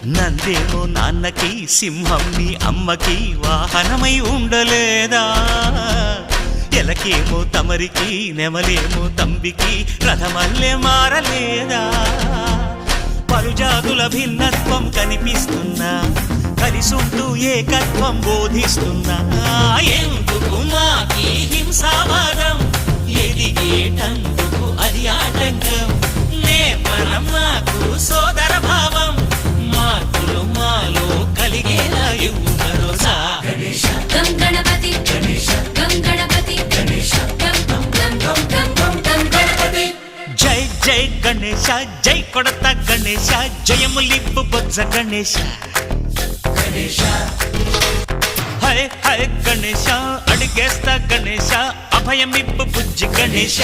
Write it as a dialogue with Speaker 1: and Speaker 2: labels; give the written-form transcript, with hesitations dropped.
Speaker 1: నందేమో నాన్నకి సింహం నీ అమ్మకి వాహనమై ఉండలేదా ఎలకేమో తమరికి నెమలేమో తంబికి రథమల్లే మారలేదా పలుజాతుల భిన్నత్వం కనిపిస్తున్నా కలిసుంటూ ఏకత్వం బోధిస్తున్నా ఎందుకు మాకి హింసావాదం ఎదిగేటందుకు అది ఆటంకం నేపరం మాకు సోదర భావం మార్పులు మాలో కలిగేలా ఇవ్వు భరోసా
Speaker 2: గం గణపతి గం గణపతి గం గణపతి
Speaker 1: జై జై గణేశ జై కొడత గణేశ జయములిప్పు బొజ్జ గణేశ హై హై గణేశ అడిగేస్తా గణేశ అభయమిప్పు బుజ్జి గణేశ